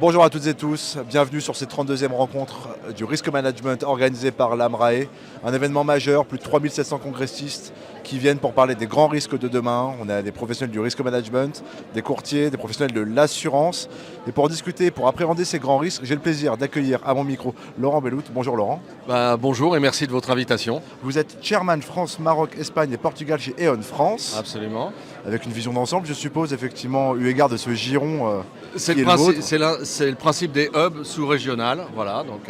Bonjour à toutes et tous, bienvenue sur cette 32e rencontre du Risk Management organisée par l'AMRAE, un événement majeur, plus de 3700 congressistes qui viennent pour parler des grands risques de demain. On a des professionnels du Risk Management, des courtiers, des professionnels de l'assurance. Et pour discuter, pour appréhender ces grands risques, j'ai le plaisir d'accueillir à mon micro Laurent Bellout. Bonjour Laurent. Bonjour et merci de votre invitation. Vous êtes chairman France, Maroc, Espagne et Portugal chez E.ON France. Absolument. Avec une vision d'ensemble, je suppose, effectivement, eu égard de ce giron C'est le principe des hubs sous-régionales. Voilà, donc,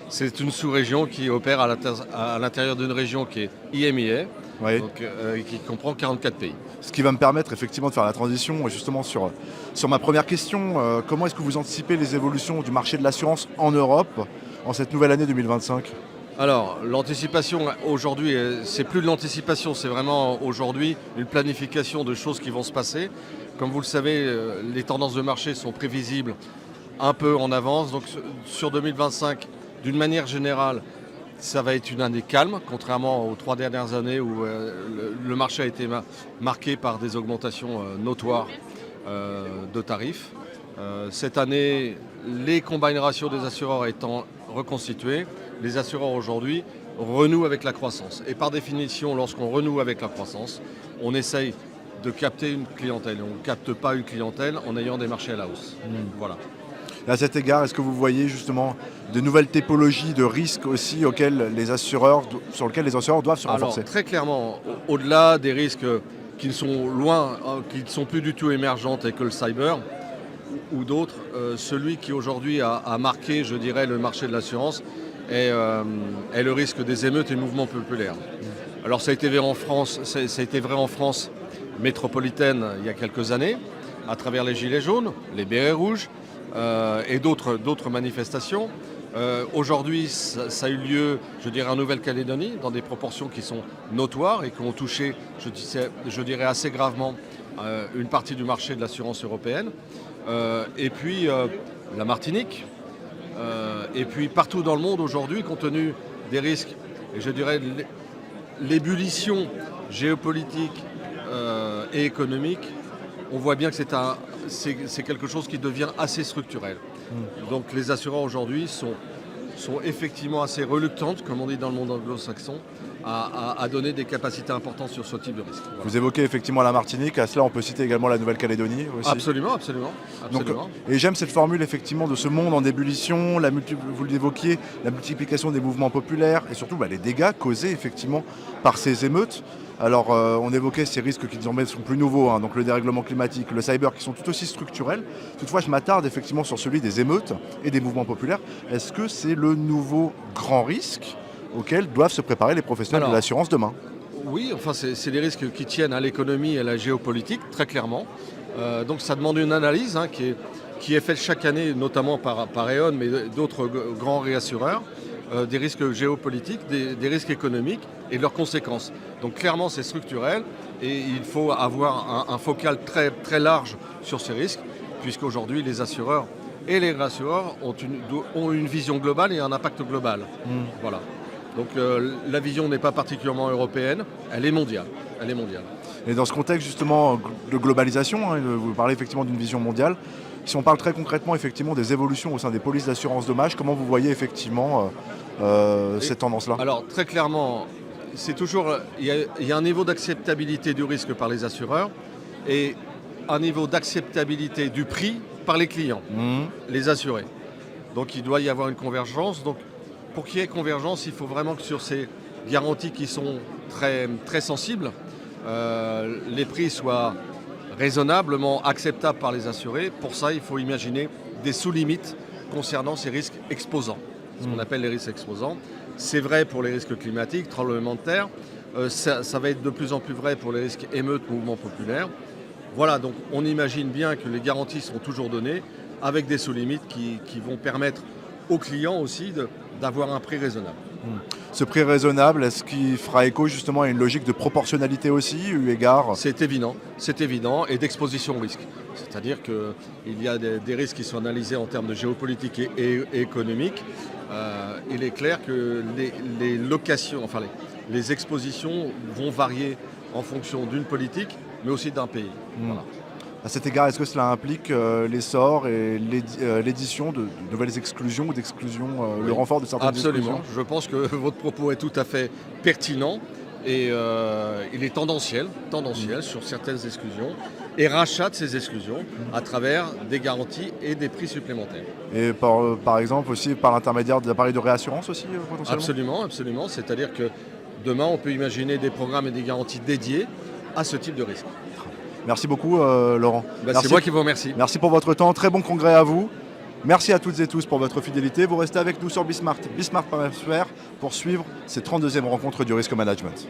c'est une sous-région qui opère à l'intérieur d'une région qui est IMIA, oui. donc, qui comprend 44 pays. Ce qui va me permettre effectivement de faire la transition justement sur ma première question. Comment est-ce que vous anticipez les évolutions du marché de l'assurance en Europe en cette nouvelle année 2025 ? Alors, l'anticipation aujourd'hui, c'est plus de l'anticipation, c'est vraiment aujourd'hui une planification de choses qui vont se passer. Comme vous le savez, les tendances de marché sont prévisibles un peu en avance. Donc sur 2025, d'une manière générale, ça va être une année calme, contrairement aux 3 dernières années où le marché a été marqué par des augmentations notoires de tarifs. Cette année, les combine ratios des assureurs étant reconstitués, les assureurs aujourd'hui renouent avec la croissance. Et par définition, lorsqu'on renoue avec la croissance, on essaye de capter une clientèle. On ne capte pas une clientèle en ayant des marchés à la hausse. Voilà. Et à cet égard, est-ce que vous voyez justement de nouvelles typologies de risques aussi sur lesquels les assureurs doivent se renforcer ? Alors, très clairement, au-delà des risques qui sont loin, qui ne sont plus du tout émergents tels que le cyber ou d'autres, celui qui aujourd'hui a marqué, je dirais, le marché de l'assurance est le risque des émeutes et mouvements populaires. Alors ça a été vrai en France, métropolitaine il y a quelques années, à travers les Gilets jaunes, les bérets rouges et d'autres manifestations. Aujourd'hui, ça a eu lieu, je dirais, en Nouvelle-Calédonie, dans des proportions qui sont notoires et qui ont touché, je dirais, assez gravement une partie du marché de l'assurance européenne. Et puis la Martinique, et puis partout dans le monde aujourd'hui, compte tenu des risques, et je dirais l'ébullition géopolitique et économique, on voit bien que c'est quelque chose qui devient assez structurel. Donc les assureurs aujourd'hui sont effectivement assez reluctantes, comme on dit dans le monde anglo-saxon, à donner des capacités importantes sur ce type de risque. Voilà. Vous évoquez effectivement la Martinique, à cela on peut citer également la Nouvelle-Calédonie aussi. Absolument. Donc, et j'aime cette formule effectivement de ce monde en ébullition, vous l'évoquiez, la multiplication des mouvements populaires et surtout les dégâts causés effectivement par ces émeutes. Alors on évoquait ces risques qui désormais sont plus nouveaux, donc le dérèglement climatique, le cyber, qui sont tout aussi structurels. Toutefois je m'attarde effectivement sur celui des émeutes et des mouvements populaires. Est-ce que c'est le nouveau grand risque auquel doivent se préparer les professionnels de l'assurance demain ? Oui, enfin c'est des risques qui tiennent à l'économie et à la géopolitique, très clairement. Donc ça demande une analyse qui est faite chaque année, notamment par E.ON, mais d'autres grands réassureurs, des risques géopolitiques, des risques économiques et de leurs conséquences. Donc clairement c'est structurel et il faut avoir un focal très, très large sur ces risques, puisqu'aujourd'hui les assureurs et les réassureurs ont une vision globale et un impact global. Voilà. Donc la vision n'est pas particulièrement européenne, elle est mondiale. Et dans ce contexte justement de globalisation, vous parlez effectivement d'une vision mondiale. Si on parle très concrètement effectivement des évolutions au sein des polices d'assurance dommage, comment vous voyez effectivement cette tendance-là ? Alors très clairement, il y a un niveau d'acceptabilité du risque par les assureurs et un niveau d'acceptabilité du prix par les clients, les assurés. Donc il doit y avoir une convergence. Donc pour qu'il y ait convergence, il faut vraiment que sur ces garanties qui sont très, très sensibles, les prix soient raisonnablement acceptables par les assurés. Pour ça, il faut imaginer des sous-limites concernant ces risques exposants, ce qu'on appelle les risques exposants. C'est vrai pour les risques climatiques, tremblements de terre. Ça va être de plus en plus vrai pour les risques émeutes, mouvements populaires. Voilà, donc on imagine bien que les garanties seront toujours données avec des sous-limites qui vont permettre aux clients aussi d'avoir un prix raisonnable. Ce prix raisonnable, est-ce qu'il fera écho justement à une logique de proportionnalité aussi, eu égard ? C'est évident, et d'exposition au risque. C'est-à-dire qu'il y a des risques qui sont analysés en termes de géopolitique et économique. Il est clair que les locations, les expositions vont varier en fonction d'une politique, mais aussi d'un pays. Voilà. À cet égard, est-ce que cela implique l'essor et l'édition de nouvelles exclusions ou d'exclusions, le renfort de certaines Absolument. exclusions? Je pense que votre propos est tout à fait pertinent et il est tendanciel sur certaines exclusions et rachat de ces exclusions à travers des garanties et des prix supplémentaires. Et par exemple aussi par l'intermédiaire d'appareils de réassurance aussi potentiellement? Absolument, absolument. C'est-à-dire que demain, on peut imaginer des programmes et des garanties dédiés à ce type de risque. Merci beaucoup Laurent. C'est moi qui vous remercie. Merci pour votre temps, très bon congrès à vous. Merci à toutes et tous pour votre fidélité. Vous restez avec nous sur Bismart, bismart.fr pour suivre ces 32e rencontres du risque management.